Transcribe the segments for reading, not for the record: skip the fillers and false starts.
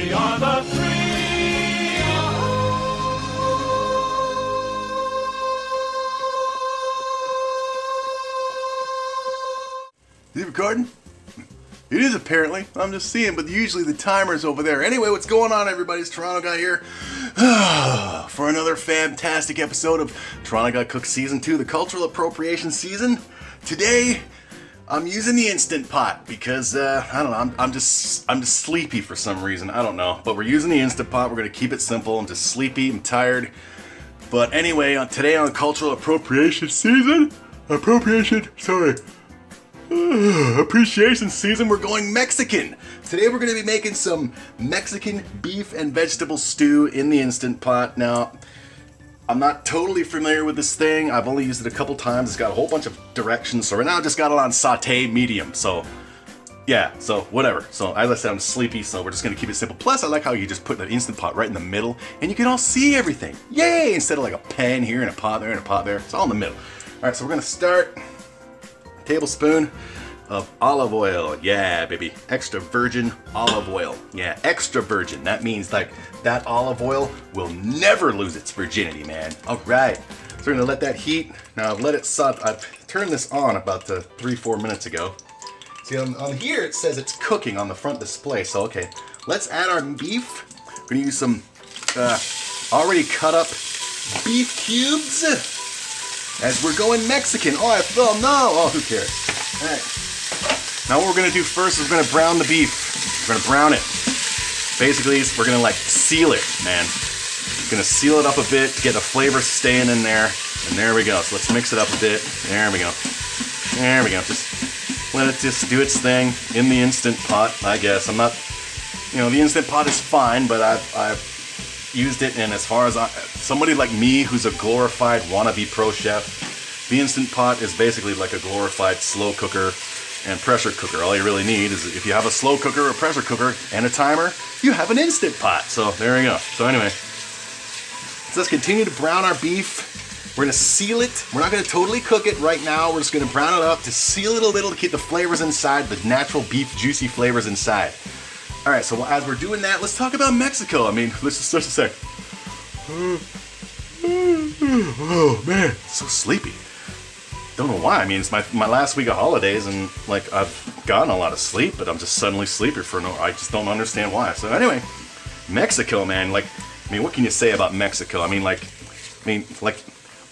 We are the three. Is it recording? It is apparently. I'm just seeing, but usually the timer's over there. Anyway, what's going on, everybody? It's Toronto Guy here for another fantastic episode of Toronto Guy Cooks Season 2, the Cultural Appropriation Season. Today, I'm using the Instant Pot because, I don't know, I'm just sleepy for some reason. I don't know, but we're using the Instant Pot. We're going to keep it simple. I'm just sleepy. I'm tired. But anyway, today on Cultural Appropriation Season, Appreciation Season, we're going Mexican. Today we're going to be making some Mexican beef and vegetable stew in the Instant Pot. Now, I'm not totally familiar with this thing. I've only used it a couple times. It's got a whole bunch of directions. So right now I just got it on saute medium. So yeah, so whatever. So as I said, I'm sleepy, so we're just going to keep it simple. Plus, I like how you just put the Instant Pot right in the middle and you can all see everything. Yay! Instead of like a pan here and a pot there and a pot there. It's all in the middle. All right, so we're going to start. Tablespoon of olive oil. Yeah, baby. Extra virgin olive oil. Yeah, extra virgin. That means like that olive oil will never lose its virginity, man. All right. So we're gonna let that heat. Now I've let it saute. I've turned this on about 3-4 minutes ago. See, on here it says it's cooking on the front display. So okay, let's add our beef. We're gonna use some already cut up beef cubes. As we're going Mexican. Oh, I fell. No. Oh, who cares? All right. Now what we're going to do first is we're going to brown the beef. We're going to brown it. Basically, we're going to like seal it, man. Going to seal it up a bit, get the flavor staying in there. And there we go. So let's mix it up a bit. There we go. There we go. Just let it just do its thing in the Instant Pot, I guess. I'm not, the Instant Pot is fine, but I've used it, and as far as somebody like me who's a glorified wannabe pro chef, the Instant Pot is basically like a glorified slow cooker and pressure cooker. All you really need is if you have a slow cooker, a pressure cooker, and a timer, you have an Instant Pot. So there you go. So anyway, so let's continue to brown our beef. We're gonna seal it. We're not gonna totally cook it right now. We're just gonna brown it up to seal it a little to keep the flavors inside, the natural beef juicy flavors inside. All right, so as we're doing that, let's talk about Mexico. I mean, let's just a sec. Oh man, so sleepy. Don't know why. I mean, it's my last week of holidays, and like I've gotten a lot of sleep, but I'm just suddenly sleepy I just don't understand why. So anyway, Mexico, man. Like, I mean, what can you say about Mexico? I mean,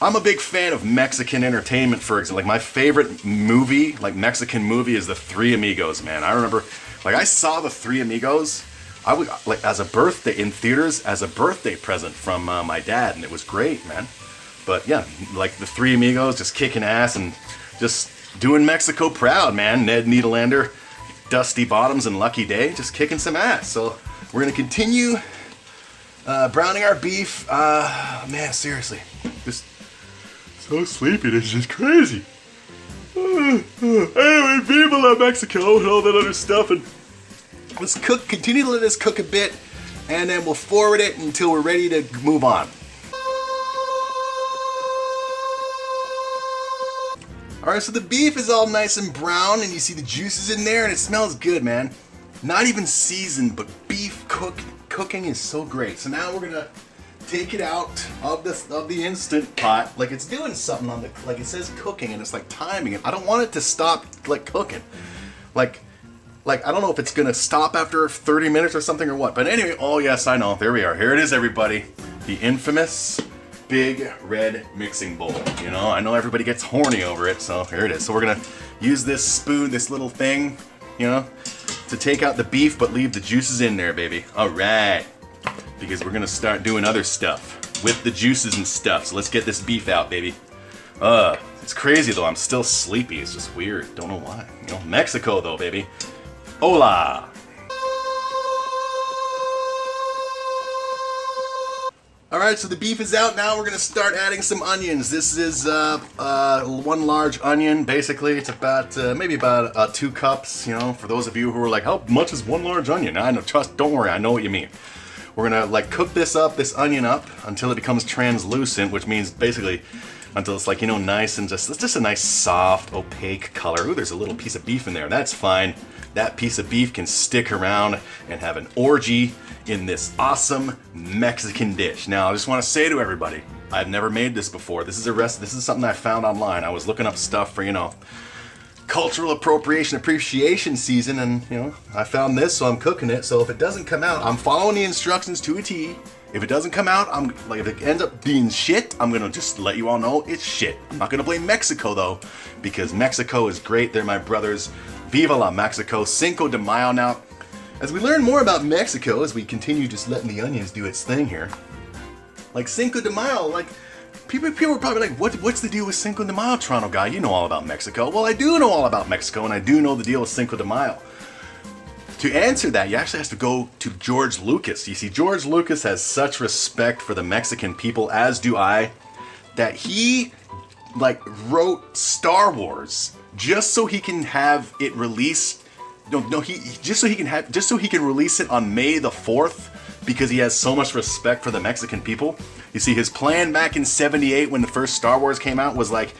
I'm a big fan of Mexican entertainment. For example, like my favorite movie, like Mexican movie, is The Three Amigos. Man, I remember. Like I saw The Three Amigos, I would like as a birthday in theaters as a birthday present from my dad, and it was great, man. But yeah, like The Three Amigos, just kicking ass and just doing Mexico proud, man. Ned Niederlander, Dusty Bottoms, and Lucky Day, just kicking some ass. So we're gonna continue browning our beef. Man, seriously, just so sleepy. This is just crazy. Anyway, viva la Mexico and all that other stuff, and let's continue to let this cook a bit, and then we'll forward it until we're ready to move on. Alright, so the beef is all nice and brown, and you see the juices in there, and it smells good, man. Not even seasoned, but beef cooking is so great. So now we're gonna take it out of the Instant Pot. Like it's doing something on like it says cooking, and it's like timing it. I don't want it to stop like cooking. Like I don't know if it's gonna stop after 30 minutes or something or what. But anyway, oh yes, I know. There we are. Here it is, everybody. The infamous big red mixing bowl. I know everybody gets horny over it, so here it is. So we're gonna use this spoon, this little thing, to take out the beef but leave the juices in there, baby. All right. Because we're gonna start doing other stuff with the juices and stuff. So let's get this beef out, baby. It's crazy though. I'm still sleepy. It's just weird. Don't know why. Mexico though, baby. Hola. All right, so the beef is out. Now we're gonna start adding some onions. This is 1 large onion. Basically, it's about maybe about 2 cups. For those of you who are like, how much is 1 large onion? I know. Don't worry. I know what you mean. We're gonna like cook this onion up until it becomes translucent, which means basically until it's like, nice and it's just a nice soft opaque color. Ooh, there's a little piece of beef in there. That's fine. that piece of beef can stick around and have an orgy in this awesome Mexican dish. Now, I just want to say to everybody, I've never made this before. This is a recipe. This is something I found online. I was looking up stuff for, cultural appreciation season, and I found this, so I'm cooking it. So if it doesn't come out, I'm following the instructions to a T. If it doesn't come out, if it ends up being shit, I'm gonna just let you all know it's shit. I'm not gonna blame Mexico though, because Mexico is great. They're my brothers. Viva la Mexico. Cinco de Mayo. Now, as we learn more about Mexico, as we continue just letting the onions do its thing here, like Cinco de Mayo, people are probably like, what's the deal with Cinco de Mayo, Toronto guy? You know all about Mexico. Well, I do know all about Mexico, and I do know the deal with Cinco de Mayo. To answer that, you actually have to go to George Lucas. You see, George Lucas has such respect for the Mexican people, as do I, that he wrote Star Wars just so he can have it released. Just so he can release it on May the 4th, because he has so much respect for the Mexican people. You see, his plan back in '78 when the first Star Wars came out was like,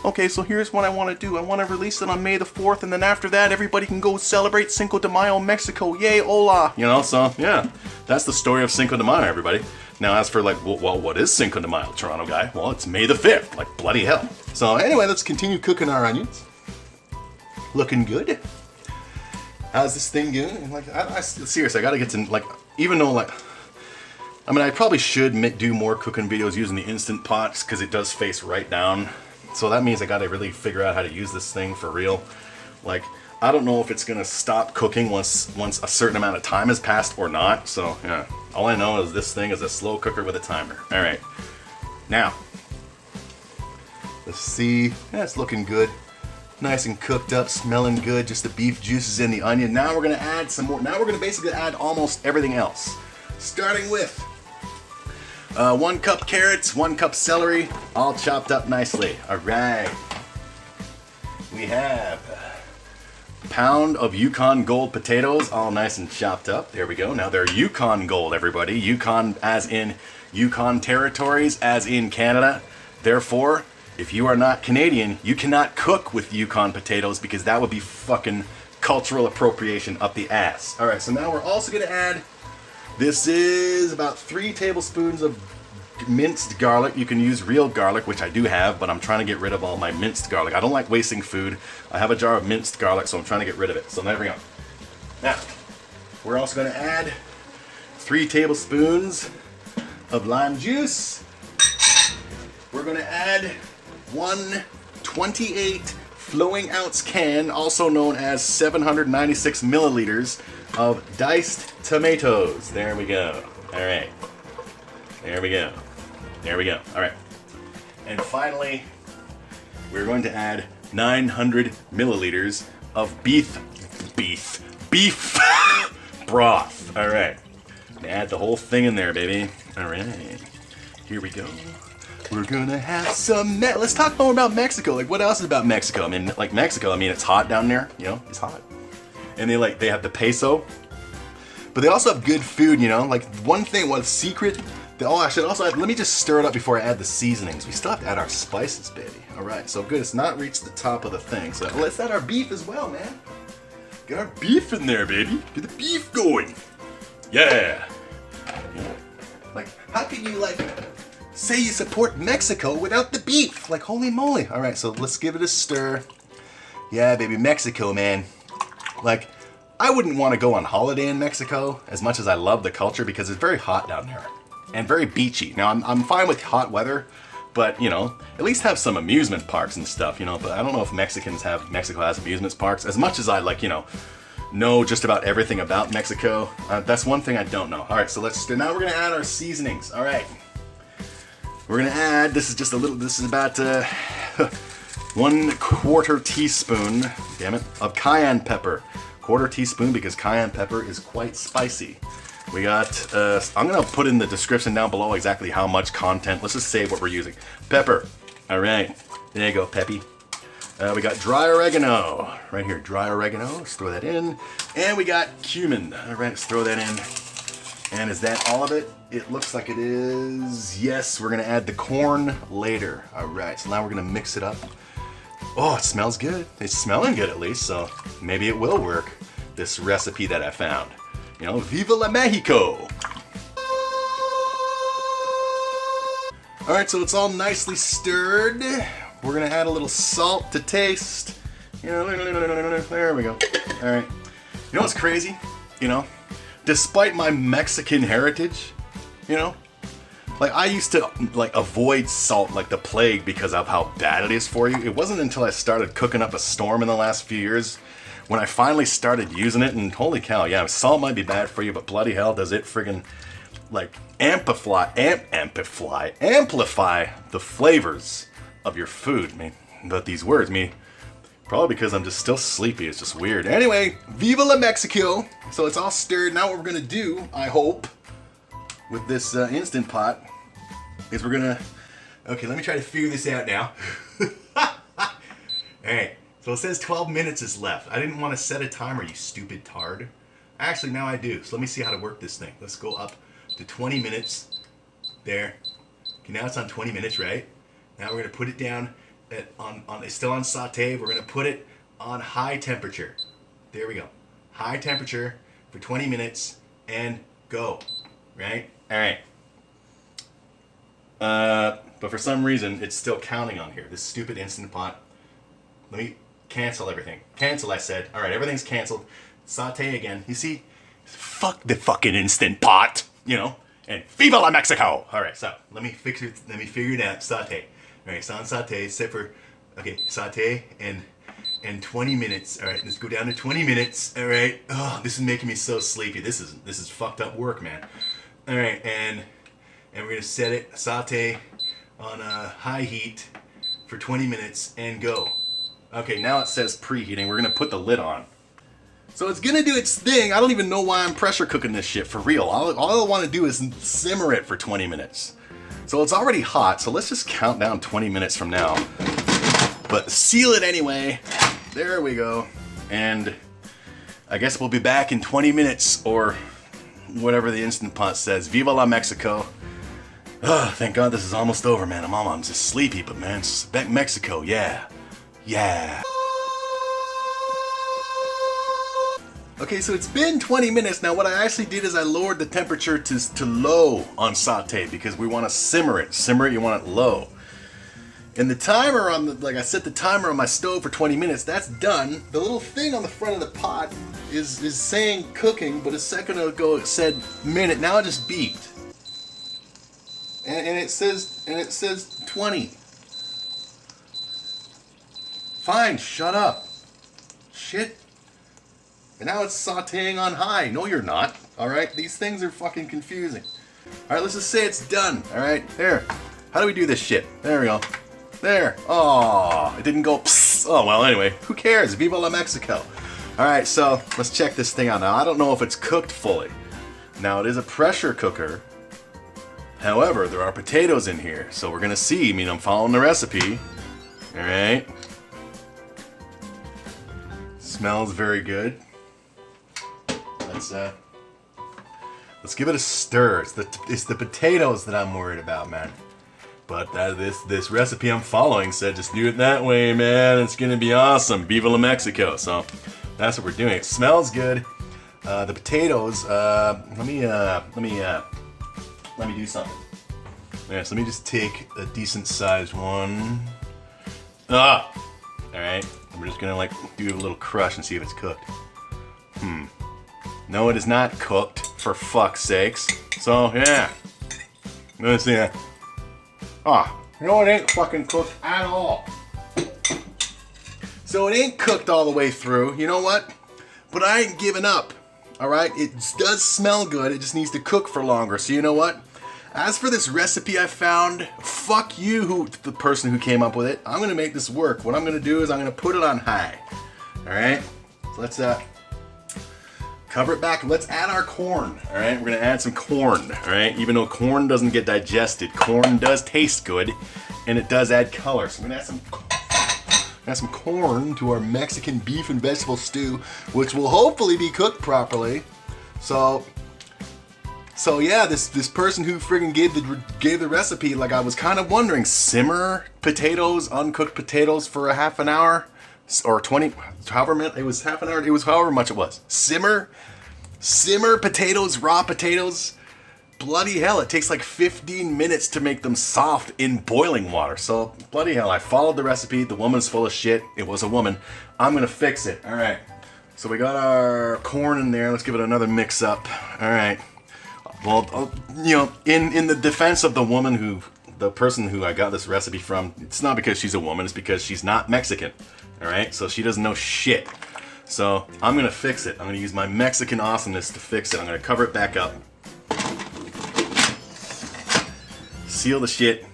okay, so here's what I want to do. I want to release it on May the 4th, and then after that, everybody can go celebrate Cinco de Mayo in Mexico. Yay, hola! So yeah, that's the story of Cinco de Mayo, everybody. Now, as for well, what is Cinco de Mayo, Toronto guy? Well, it's May the 5th, like bloody hell. So anyway, let's continue cooking our onions. Looking good. How's this thing going? Seriously, I gotta get to, even though, I probably should do more cooking videos using the Instant Pots, because it does face right down. So that means I gotta really figure out how to use this thing for real. I don't know if it's gonna stop cooking once a certain amount of time has passed or not. So yeah, all I know is this thing is a slow cooker with a timer. All right, now let's see. Yeah, it's looking good, nice and cooked up, smelling good. Just the beef juices in the onion. Now we're gonna add some more. Now we're gonna basically add almost everything else, starting with 1 cup carrots, 1 cup celery, all chopped up nicely. All right. We have a pound of Yukon Gold potatoes, all nice and chopped up. There we go. Now they're Yukon Gold, everybody. Yukon as in Yukon territories, as in Canada. Therefore, if you are not Canadian, you cannot cook with Yukon potatoes, because that would be fucking cultural appropriation up the ass. All right, so now we're also gonna add, this is about 3 tablespoons of minced garlic. You can use real garlic, which I do have, but I'm trying to get rid of all my minced garlic. I don't like wasting food. I have a jar of minced garlic, so I'm trying to get rid of it. So there we go. Now, we're also going to add 3 tablespoons of lime juice. We're going to add 1 28 flowing ounce can, also known as 796 milliliters of diced tomatoes. There we go. All right. There we go. There we go. All right. And finally, we're going to add 900 milliliters of beef broth. All right. Add the whole thing in there, baby. All right. Here we go. We're gonna have some. Let's talk more about Mexico. What else is about Mexico? Mexico. It's hot down there. It's hot. And they have the peso. But they also have good food, one secret. I should also add, let me just stir it up before I add the seasonings. We still have to add our spices, baby. All right, so good. It's not reached the top of the thing. So let's add our beef as well, man. Get our beef in there, baby. Get the beef going. Yeah. How can you, say you support Mexico without the beef? Holy moly. All right, so let's give it a stir. Yeah, baby, Mexico, man. I wouldn't want to go on holiday in Mexico as much as I love the culture, because it's very hot down there and very beachy. Now, I'm fine with hot weather, but, at least have some amusement parks and stuff, but I don't know if Mexico has amusement parks as much as I, know just about everything about Mexico. That's one thing I don't know. All right, so now we're going to add our seasonings. All right. We're going to add, this is about 1/4 teaspoon, damn it, of cayenne pepper. 1/4 teaspoon, because cayenne pepper is quite spicy. We got, I'm going to put in the description down below exactly how much content. Let's just say what we're using. Pepper. All right. There you go, Peppy. We got dry oregano. Right here, dry oregano. Let's throw that in. And we got cumin. All right, let's throw that in. And is that all of it? It looks like it is. Yes, we're going to add the corn later. All right, so now we're going to mix it up. Oh, it smells good. It's smelling good at least, so maybe it will work. this recipe that I found. You know, Viva la Mexico! Alright, so it's all nicely stirred. We're gonna add a little salt to taste. You know, there we go. Alright. You know what's crazy? You know, despite my Mexican heritage, you know, like I used to like avoid salt like the plague because of how bad it is for you. It wasn't until I started cooking up a storm in the last few years when I finally started using it, and holy cow, yeah, salt might be bad for you, but bloody hell does it friggin' like amplify the flavors of your food. I mean, but these words, probably because I'm just still sleepy, it's just weird. Anyway, Viva la Mexico! So it's all stirred. Now what we're gonna do, I hope, with this Instant Pot, is we're gonna, okay, let me try to figure this out now. Alright, so it says 12 minutes is left. I didn't want to set a timer, you stupid tard. Actually, now I do, so let me see how to work this thing. Let's go up to 20 minutes. There. Okay, now it's on 20 minutes, right? Now we're gonna put it down at, it's still on saute. We're gonna put it on high temperature. There we go. High temperature for 20 minutes and go. Right? Alright. But for some reason, it's still counting on here. This stupid Instant Pot. Let me cancel everything. Cancel, I said. Alright, everything's canceled. Saute again. You see? Fuck the fucking Instant Pot! You know? And Viva la Mexico! Alright, so, let me figure it out. Saute. Alright, it's on saute, set for, okay, saute and 20 minutes. Alright, let's go down to 20 minutes. Alright, oh, this is making me so sleepy. This is fucked up work, man. Alright, and we're gonna set it, saute on high heat for 20 minutes and go. Okay, now it says preheating. We're gonna put the lid on. So it's gonna do its thing. I don't even know why I'm pressure cooking this shit for real. All I wanna do is simmer it for 20 minutes. So it's already hot, so let's just count down 20 minutes from now. But seal it anyway. There we go. And I guess we'll be back in 20 minutes, or whatever the Instant Pot says. Viva la Mexico. Oh, thank God this is almost over, man. I'm just sleepy, but man, Mexico, yeah. Yeah. Okay, so it's been 20 minutes. Now what I actually did is I lowered the temperature to low on saute because we want to simmer it. Simmer it, you want it low. And the timer on the, like I set the timer on my stove for 20 minutes, that's done. The little thing on the front of the pot is saying cooking, but a second ago it said minute. Now it just beeped. And it says 20. Fine, shut up. Shit. And now it's sauteing on high. No, you're not. Alright? These things are fucking confusing. Alright, let's just say it's done. Alright? There. How do we do this shit? There we go. There. Oh, it didn't go psst. Oh, well, anyway. Who cares? Viva la Mexico. Alright, so let's check this thing out. Now, I don't know if it's cooked fully. Now, it is a pressure cooker. However, there are potatoes in here. So we're going to see. I mean, I'm following the recipe. Alright. Smells very good. Let's give it a stir. It's the potatoes that I'm worried about, man. But this recipe I'm following said just do it that way, man. It's gonna be awesome. Viva la Mexico. So that's what we're doing. It smells good. The potatoes. Let me do something. Yes, let me just take a decent sized one. All right. We're just gonna like do a little crush and see if it's cooked. No, it is not cooked, for fuck's sakes. So, yeah. Let's see that. You know, it ain't fucking cooked at all. So it ain't cooked all the way through, you know what? But I ain't giving up, alright? It does smell good, it just needs to cook for longer. So you know what? As for this recipe I found, fuck you, the person who came up with it. I'm gonna make this work. What I'm gonna do is I'm gonna put it on high. Alright? So let's cover it back and let's add our corn. Alright, we're gonna add some corn. Alright, even though corn doesn't get digested, corn does taste good and it does add color. So we're gonna add some corn to our Mexican beef and vegetable stew, which will hopefully be cooked properly. So yeah, this person who friggin' gave the recipe, like I was kind of wondering, simmer potatoes, uncooked potatoes for a half an hour. or 20, however minute, it was half an hour, it was however much it was. Simmer potatoes, raw potatoes. Bloody hell, it takes like 15 minutes to make them soft in boiling water. So, bloody hell, I followed the recipe. The woman's full of shit. It was a woman. I'm gonna fix it. All right. So we got our corn in there. Let's give it another mix up. All right. Well, you know, in the defense of the person who I got this recipe from, it's not because she's a woman. It's because she's not Mexican. All right. So she doesn't know shit. So I'm gonna fix it. I'm gonna use my Mexican awesomeness to fix it. I'm gonna cover it back up. Seal the shit.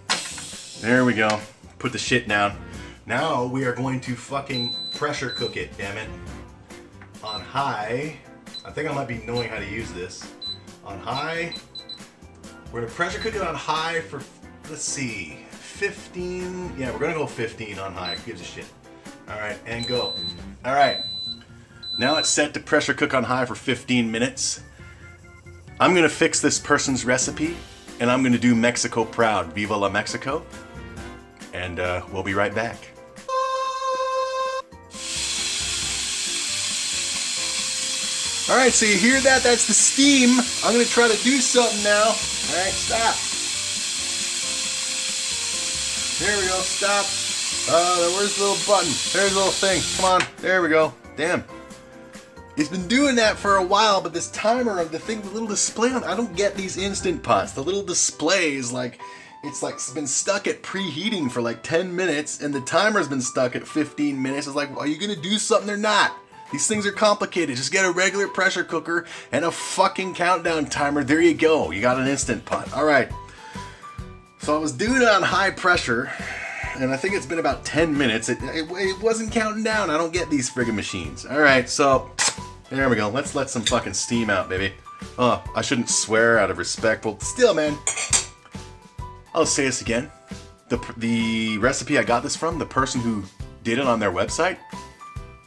There we go. Put the shit down. Now we are going to fucking pressure cook it, damn it. On high. I think I might be knowing how to use this. On high. We're gonna pressure cook it on high for, let's see, 15. Yeah, we're gonna go 15 on high. Who gives a shit? Alright, and go. Alright. Now it's set to pressure cook on high for 15 minutes. I'm gonna fix this person's recipe. And I'm going to do Mexico proud. Viva la Mexico. And we'll be right back. Alright, so you hear that? That's the steam. I'm going to try to do something now. Alright, stop. There we go, stop. Where's the little button? There's the little thing. Come on, there we go. Damn. It's been doing that for a while, but this timer of the thing, the little display on, I don't get these Instant Pots. The little display is like, it's like been stuck at preheating for like 10 minutes, and the timer's been stuck at 15 minutes. It's like, are you gonna do something or not? These things are complicated. Just get a regular pressure cooker and a fucking countdown timer. There you go. You got an Instant Pot. All right. So I was doing it on high pressure, and I think it's been about 10 minutes. It wasn't counting down. I don't get these friggin' machines. All right, so there we go. Let's let some fucking steam out, baby. Oh, I shouldn't swear out of respect, but still, man. I'll say this again. The recipe I got this from, the person who did it on their website,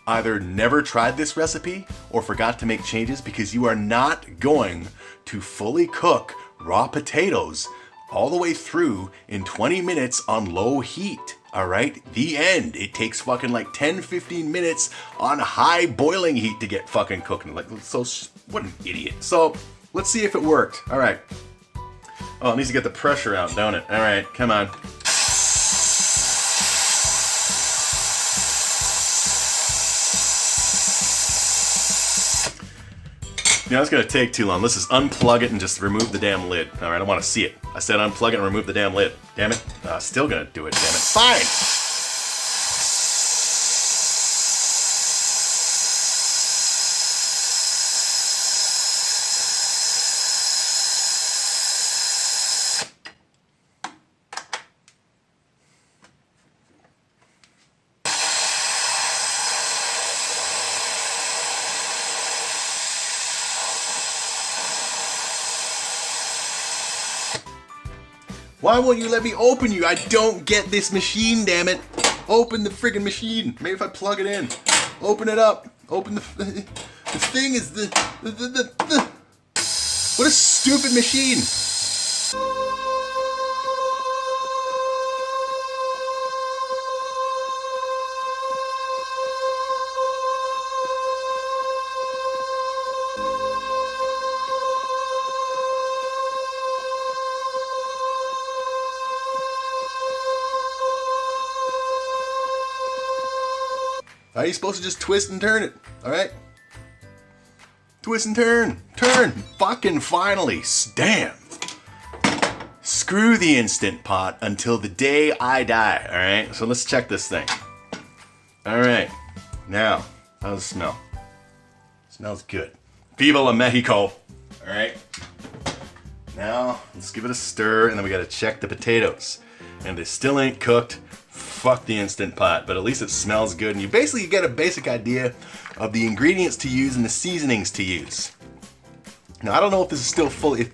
either never tried this recipe or forgot to make changes, because you are not going to fully cook raw potatoes all the way through in 20 minutes on low heat. All right, the end. It takes fucking like 10-15 minutes on high boiling heat to get fucking cooking. Like, so what an idiot. So let's see if it worked. All right. Oh, it needs to get the pressure out, don't it? All right, come on. You know, it's gonna take too long. Let's just unplug it and just remove the damn lid. All right, I want to see it. I said unplug it and remove the damn lid. Damn it. Still gonna do it, damn it. Fine! Why won't you let me open you? I don't get this machine, damn it. Open the friggin' machine. Maybe if I plug it in. Open it up. Open the thing is the what a stupid machine. Are you supposed to just twist and turn it? All right? Twist and turn. Turn. Fucking finally. Damn. Screw the Instant Pot until the day I die. All right? So let's check this thing. All right. Now, how does it smell? Smells good. Viva la Mexico. All right? Now, let's give it a stir, and then we got to check the potatoes. And they still ain't cooked. Fuck the Instant Pot, but at least it smells good, and you basically get a basic idea of the ingredients to use and the seasonings to use. Now I don't know if this is still fully,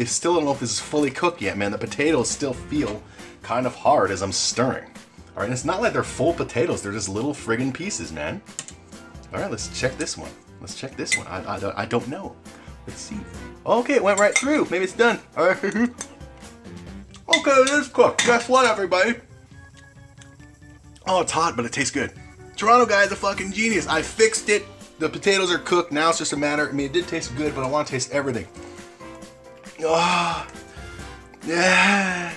still don't know if this is fully cooked yet, man. The potatoes still feel kind of hard as I'm stirring. All right, and it's not like they're full potatoes; they're just little friggin' pieces, man. All right, let's check this one. Let's check this one. I don't know. Let's see. Okay, it went right through. Maybe it's done. All right. Okay, it is cooked. Guess what, everybody? Oh, it's hot, but it tastes good. Toronto guy is a fucking genius. I fixed it. The potatoes are cooked. Now it's just a matter. I mean, it did taste good, but I want to taste everything. Oh, yeah.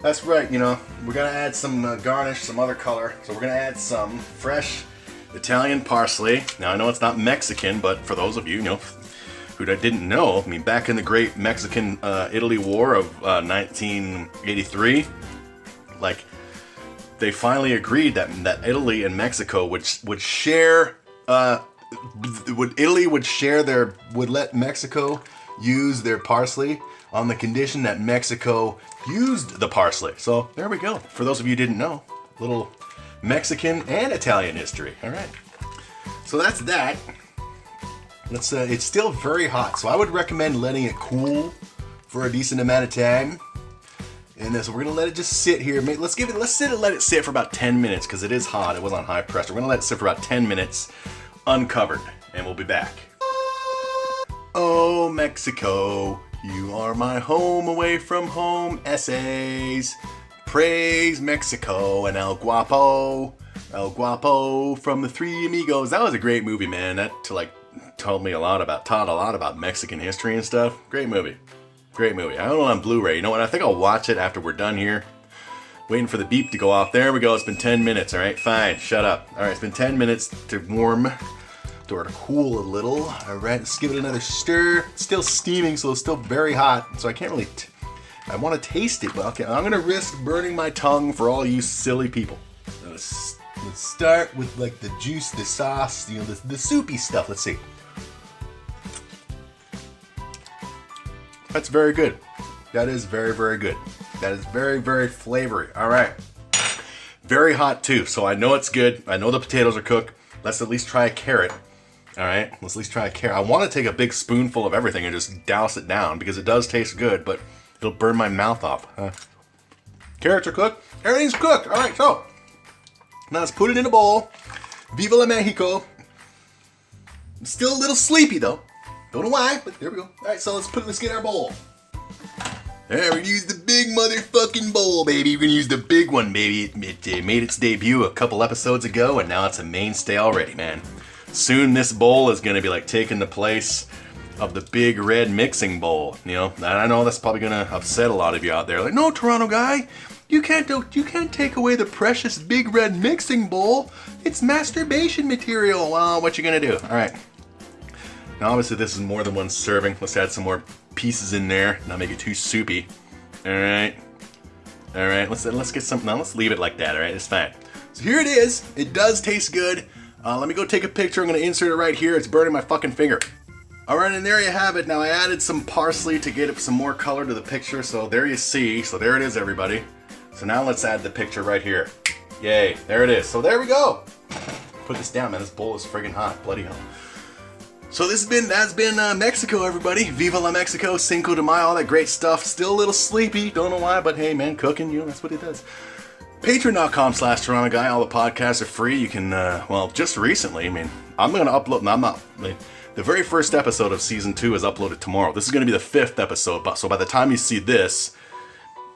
That's right, you know. We're going to add some garnish, some other color. So we're going to add some fresh Italian parsley. Now, I know it's not Mexican, but for those of you, you know, who didn't know, I mean, back in the great Mexican-Italy War of 1983, like, they finally agreed that Italy and Mexico would share, Italy would let Mexico use their parsley on the condition that Mexico used the parsley. So there we go. For those of you who didn't know, little Mexican and Italian history. All right. So that's that. Let's. It's still very hot, so I would recommend letting it cool for a decent amount of time. And so we're gonna let it just sit here. Let's let it sit for about 10 minutes because it is hot. It was on high pressure. We're gonna let it sit for about 10 minutes, uncovered, and we'll be back. Oh, Mexico, you are my home away from home. Essays, praise Mexico and El Guapo from the Three Amigos. That was a great movie, man. That taught a lot about Mexican history and stuff. Great movie. Great movie. I don't know on Blu-ray. You know what? I think I'll watch it after we're done here. Waiting for the beep to go off. There we go. It's been 10 minutes. All right, fine. Shut up. All right, it's been 10 minutes to warm, to cool a little. All right, let's give it another stir. It's still steaming, so it's still very hot. So I can't really. I want to taste it, but okay, I'm gonna risk burning my tongue for all you silly people. Let's start with like the juice, the sauce, you know, the soupy stuff. Let's see. That's very good. That is very, very good. That is very, very flavory. All right. Very hot too, so I know it's good. I know the potatoes are cooked. Let's at least try a carrot. All right, let's at least try a carrot. I want to take a big spoonful of everything and just douse it down because it does taste good, but it'll burn my mouth off. Carrots are cooked. Everything's cooked. All right, so now let's put it in a bowl. Viva la Mexico. I'm still a little sleepy though. Don't know why, but there we go. All right, so let's get our bowl. Yeah, we're gonna use the big motherfucking bowl, baby. We're gonna use the big one, baby. It made its debut a couple episodes ago, and now it's a mainstay already, man. Soon this bowl is gonna be like taking the place of the big red mixing bowl. You know, and I know that's probably gonna upset a lot of you out there. Like, no, Toronto guy, you can't take away the precious big red mixing bowl. It's masturbation material. Well, what you gonna do? All right. Now, obviously, this is more than one serving. Let's add some more pieces in there. Not make it too soupy. All right. Let's get some. Now, let's leave it like that. All right, it's fine. So here it is. It does taste good. Let me go take a picture. I'm gonna insert it right here. It's burning my fucking finger. All right, and there you have it. Now I added some parsley to get some more color to the picture. So there you see. So there it is, everybody. So now let's add the picture right here. Yay! There it is. So there we go. Put this down, man. This bowl is friggin' hot. Bloody hell. So that's been Mexico, everybody. Viva la Mexico, Cinco de Mayo, all that great stuff. Still a little sleepy, don't know why, but hey, man, cooking, you know, that's what it does. Patreon.com/Toronto Guy. All the podcasts are free. You can, well, just recently, I mean, I'm going to upload, the very first episode of season 2 is uploaded tomorrow. This is going to be the 5th episode, so by the time you see this,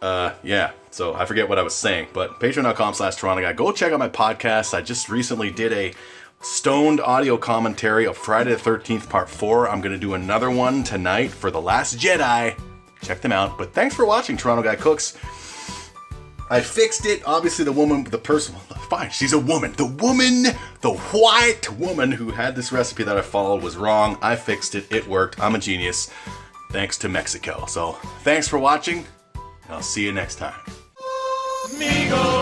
yeah, so I forget what I was saying, but Patreon.com/Toronto Guy. Go check out my podcast. I just recently did a stoned audio commentary of Friday the 13th Part 4. I'm going to do another one tonight for The Last Jedi. Check them out. But thanks for watching, Toronto Guy Cooks. I fixed it. Obviously, fine, she's a woman. The white woman who had this recipe that I followed was wrong. I fixed it. It worked. I'm a genius. Thanks to Mexico. So, thanks for watching, and I'll see you next time. Amigo.